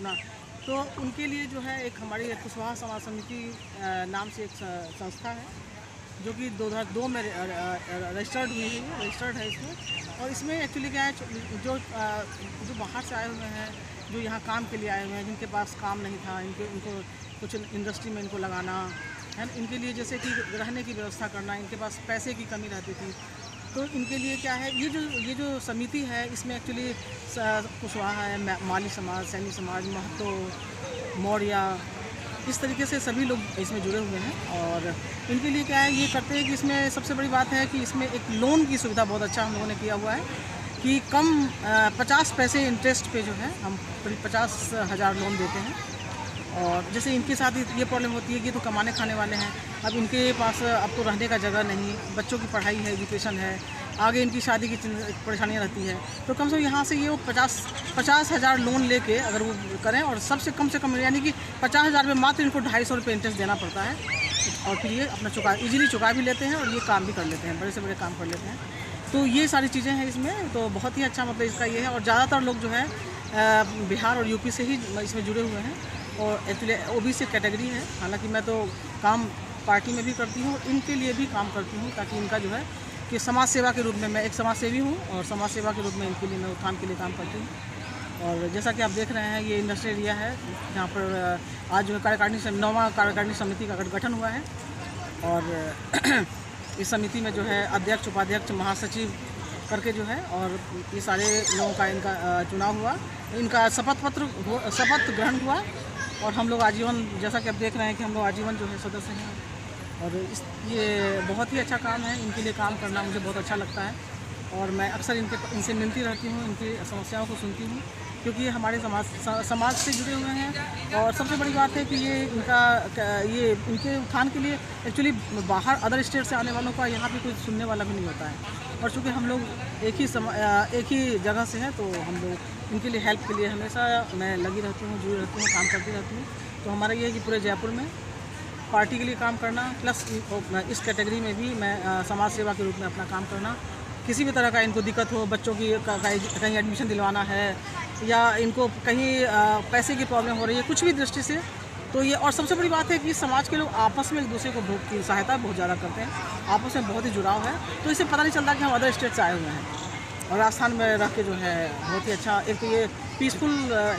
अपना। तो उनके लिए जो है एक हमारी कुशवाहा समाज समिति नाम से एक संस्था है जो कि 2002 में रजिस्टर्ड है इसमें। और इसमें एक्चुअली क्या है, जो बाहर से आए हुए हैं, जो यहाँ काम के लिए आए हुए हैं, जिनके पास काम नहीं था, इनको कुछ इंडस्ट्री में इनको लगाना है, इनके लिए जैसे कि रहने की व्यवस्था करना, इनके पास पैसे की कमी रहती थी, तो इनके लिए क्या है, ये जो समिति है इसमें एक्चुअली कुशवाहा है, माली समाज, सैनी समाज, महतो, मौर्य, इस तरीके से सभी लोग इसमें जुड़े हुए हैं। और इनके लिए क्या है, ये करते हैं कि इसमें सबसे बड़ी बात है कि इसमें एक लोन की सुविधा बहुत अच्छा हम लोगों ने किया हुआ है कि कम 50 पैसे इंटरेस्ट पे जो है हम करीब 50,000 लोन देते हैं। और जैसे इनके साथ ये प्रॉब्लम होती है कि तो कमाने खाने वाले हैं, अब इनके पास अब तो रहने का जगह नहीं, बच्चों की पढ़ाई है, एजुकेशन है, आगे इनकी शादी की परेशानियाँ रहती है, तो कम से कम यहाँ से ये वो 50,000 लोन लेके अगर वो करें, और सबसे कम यानी कि 50,000 में मात्र इनको 250 रुपये इंटरेस्ट देना पड़ता है, और फिर ये अपना ईजिली चुका भी लेते हैं और ये काम भी कर लेते हैं, बड़े से बड़े काम कर लेते हैं। तो ये सारी चीज़ें हैं इसमें, तो बहुत ही अच्छा मतलब इसका ये है। और ज़्यादातर लोग जो है बिहार और यूपी से ही इसमें जुड़े हुए हैं, और एक्चुअली ओबीसी कैटेगरी है। हालांकि मैं तो काम पार्टी में भी करती हूँ, इनके लिए भी काम करती हूँ, ताकि इनका जो है कि समाज सेवा के रूप में, मैं एक समाज सेवी हूँ और समाज सेवा के रूप में इनके लिए मैं उत्थान के लिए काम करती हूँ। और जैसा कि आप देख रहे हैं, ये इंडस्ट्रियल एरिया है जहाँ पर आज जो है 9वां कार्यकारिणी समिति का गठन हुआ है। और इस समिति में जो है अध्यक्ष, उपाध्यक्ष, महासचिव करके जो है, और ये सारे लोगों का इनका चुनाव हुआ, इनका शपथ ग्रहण हुआ, और हम लोग आजीवन, जैसा कि आप देख रहे हैं कि हम लोग आजीवन जो है सदस्य हैं। और ये बहुत ही अच्छा काम है, इनके लिए काम करना मुझे बहुत अच्छा लगता है, और मैं अक्सर इनसे मिलती रहती हूँ, इनकी समस्याओं को सुनती हूँ, क्योंकि ये हमारे समाज से जुड़े हुए हैं। और सबसे बड़ी बात है कि ये इनके उत्थान के लिए एक्चुअली बाहर अदर स्टेट से आने वालों का यहाँ पे कोई सुनने वाला भी नहीं होता है, और चूँकि हम लोग एक ही जगह से हैं, तो हम लोग इनके लिए हेल्प के लिए हमेशा मैं लगी रहती हूँ, जुड़ी रहती हूँ, काम करती रहती हूँ। तो हमारा ये है कि पूरे जयपुर में पार्टी के लिए काम करना, प्लस इस कैटेगरी में भी मैं समाज सेवा के रूप में अपना काम करना। किसी भी तरह का इनको दिक्कत हो, बच्चों की कहीं एडमिशन दिलवाना है, या इनको कहीं पैसे की प्रॉब्लम हो रही है, कुछ भी दृष्टि से, तो ये। और सबसे बड़ी बात है कि समाज के लोग आपस में एक दूसरे को की सहायता बहुत ज़्यादा करते हैं, आपस में बहुत ही जुड़ाव है, तो इससे पता नहीं चलता कि हम अदर स्टेट से आए हुए हैं। और राजस्थान में रह के जो है बहुत ही अच्छा, एक तो ये पीसफुल,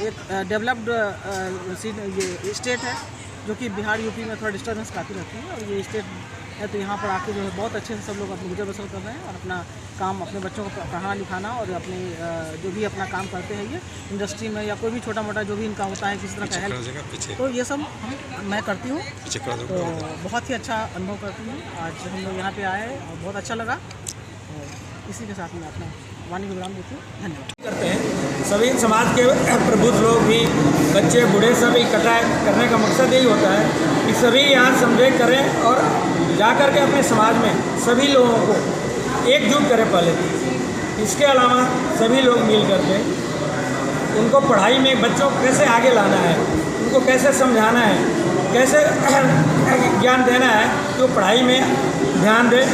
एक डेवलप्ड ये स्टेट है, जो कि बिहार यूपी में थोड़ा डिस्टर्बेंस काफ़ी रहती है, और ये स्टेट है, तो यहाँ पर आके जो है बहुत अच्छे से सब लोग अपनी गुजर बसर कर रहे हैं, और अपना काम, अपने बच्चों को पढ़ाना लिखाना, और अपने जो भी अपना काम करते हैं ये इंडस्ट्री में, या कोई भी छोटा मोटा जो भी इनका होता है किसी तरह का हेल्प, तो ये सब मैं करती हूँ। तो बहुत ही अच्छा अनुभव करती हूँ। आज हम लोग यहाँ पे आए और बहुत अच्छा लगा, और इसी के साथ में अपना वाणी विराम देती हूँ। धन्यवाद करते हैं। सभी समाज के प्रबुद्ध लोग भी, बच्चे बूढ़े सभी इकट्ठा करने का मकसद यही होता है कि सभी यहाँ समझे करें, और जाकर के अपने समाज में सभी लोगों को एकजुट करें पहले। इसके अलावा सभी लोग मिल करके उनको पढ़ाई में, बच्चों को कैसे आगे लाना है, उनको कैसे समझाना है, कैसे ज्ञान देना है, तो पढ़ाई में ध्यान दें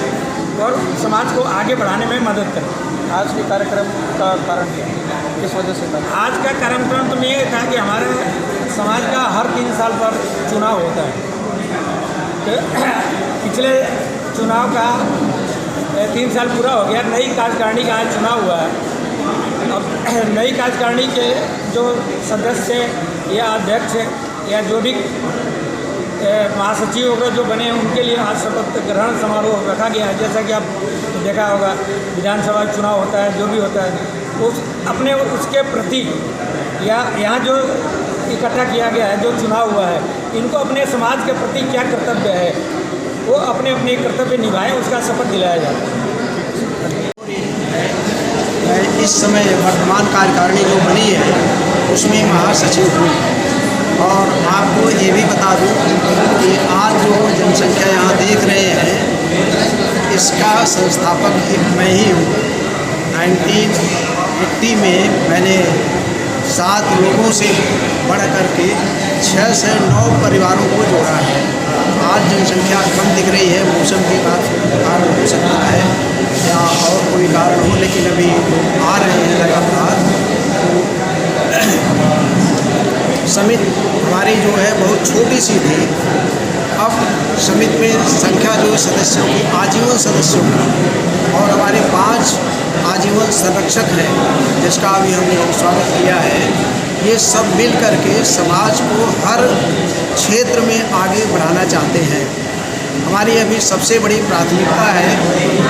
और समाज को आगे बढ़ाने में मदद करें। आज के कार्यक्रम का कारण क्या है, किस वजह से था? आज का कार्यक्रम तो ये था कि हमारे समाज का हर 3 साल पर चुनाव होता है। तो पिछले चुनाव का 3 साल पूरा हो गया, नई कार्यकारिणी का आज चुनाव हुआ है। अब नई कार्यकारिणी के जो सदस्य या अध्यक्ष या जो भी महासचिव वगैरह जो बने हैं, उनके लिए आज शपथ ग्रहण समारोह रखा गया है। जैसा कि आप देखा होगा, विधानसभा चुनाव होता है, जो भी होता है, अपने उसके प्रति, या यहाँ जो इकट्ठा किया गया है, जो चुनाव हुआ है, इनको अपने समाज के प्रति क्या कर्तव्य है, वो अपने अपने कर्तव्य निभाएं, उसका शपथ दिलाया जाता है। इस समय वर्तमान कार्यकारिणी जो बनी है उसमें महासचिव हूँ, और आपको ये भी बता दूँ कि आज जो जनसंख्या यहाँ देख रहे हैं, इसका संस्थापक मैं ही हूँ। 1980 में मैंने 7 लोगों से बढ़ करके 6 से 9 परिवारों को जोड़ा है। आज जनसंख्या कम दिख रही है, मौसम की बात कारण हो सकता है या और कोई कारण हो, लेकिन अभी आ रहे हैं लगातार। समिति हमारी जो है बहुत छोटी सी थी। अब समिति में संख्या जो सदस्यों की आजीवन सदस्यों की और हमारे 5 आजीवन संरक्षक हैं, जिसका अभी हमने स्वागत किया है। ये सब मिल करके समाज को हर क्षेत्र में आगे बढ़ाना चाहते हैं। हमारी अभी सबसे बड़ी प्राथमिकता है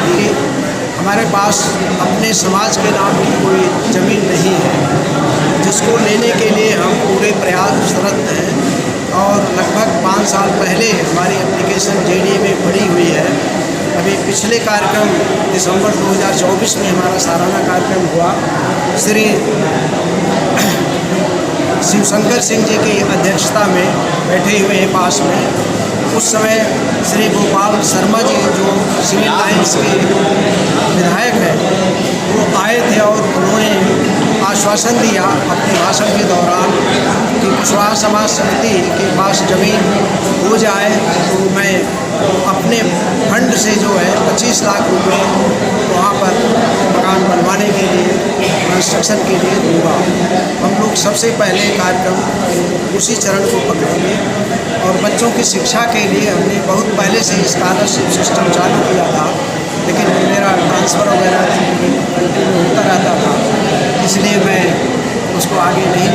कि हमारे पास अपने समाज के नाम की कोई ज़मीन नहीं है, जिसको लेने के लिए हम पूरे प्रयासरत हैं। और लगभग 5 साल पहले हमारी एप्लीकेशन जेडीए में पड़ी हुई है। अभी पिछले कार्यक्रम दिसंबर 2024 में हमारा सालाना कार्यक्रम हुआ। श्री शिवशंकर सिंह जी की अध्यक्षता में बैठे हुए हैं पास में। उस समय श्री गोपाल शर्मा जी जो सिविल लाइन्स के विधायक हैं, वो आए थे और उन्होंने आश्वासन दिया अपने भाषण के दौरान कि कुशवाहा समाज समिति के पास ज़मीन हो जाए तो मैं अपने फंड से जो है 25 लाख रुपए वहाँ पर मकान बनवाने के लिए, कंस्ट्रक्शन के लिए दूँगा। हम लोग सबसे पहले कार्यक्रम उसी चरण को पकड़ेंगे। और बच्चों की शिक्षा के लिए हमने बहुत पहले से स्कॉलरशिप सिस्टम चालू किया था, लेकिन मेरा ट्रांसफ़र वगैरह कंटिन्यू होता रहता था, इसलिए मैं उसको आगे नहीं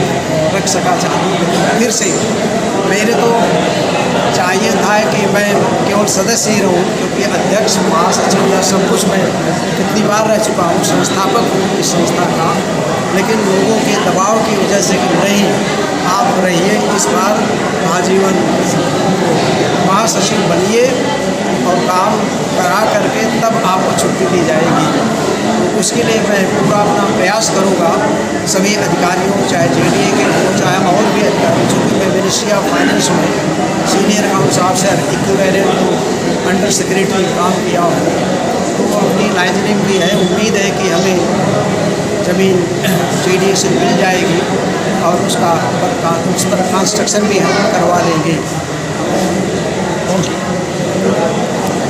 रख सका चाहूँ। लेकिन फिर से मेरे तो चाहिए था कि मैं केवल सदस्य ही रहूँ, क्योंकि अध्यक्ष महासचिव या सब कुछ मैं कितनी बार रह चुका हूँ, संस्थापक हूँ इस संस्था का। लेकिन लोगों के दबाव की वजह से कि नहीं आप रहिए, इस बार आजीवन महासचिव बनिए और काम करा करके तब आपको छुट्टी दी जाएगी। तो उसके लिए मैं पूरा अपना प्रयास करूँगा। सभी अधिकारियों, चाहे जेडीए के हो, चाहे और भी अधिकारी, चूँकि मैं मिनिस्ट्री ऑफ फाइनेंस में सीनियर अकाउंट्स ऑफिसर इक्विवेलेंट को अंडर सेक्रेटरी काम किया हूँ, तो अपनी लाइजनिंग भी है। उम्मीद है कि हमें ज़मीन जेडीए से मिल जाएगी और उसका उस पर कंस्ट्रक्शन भी हम करवा लेंगे।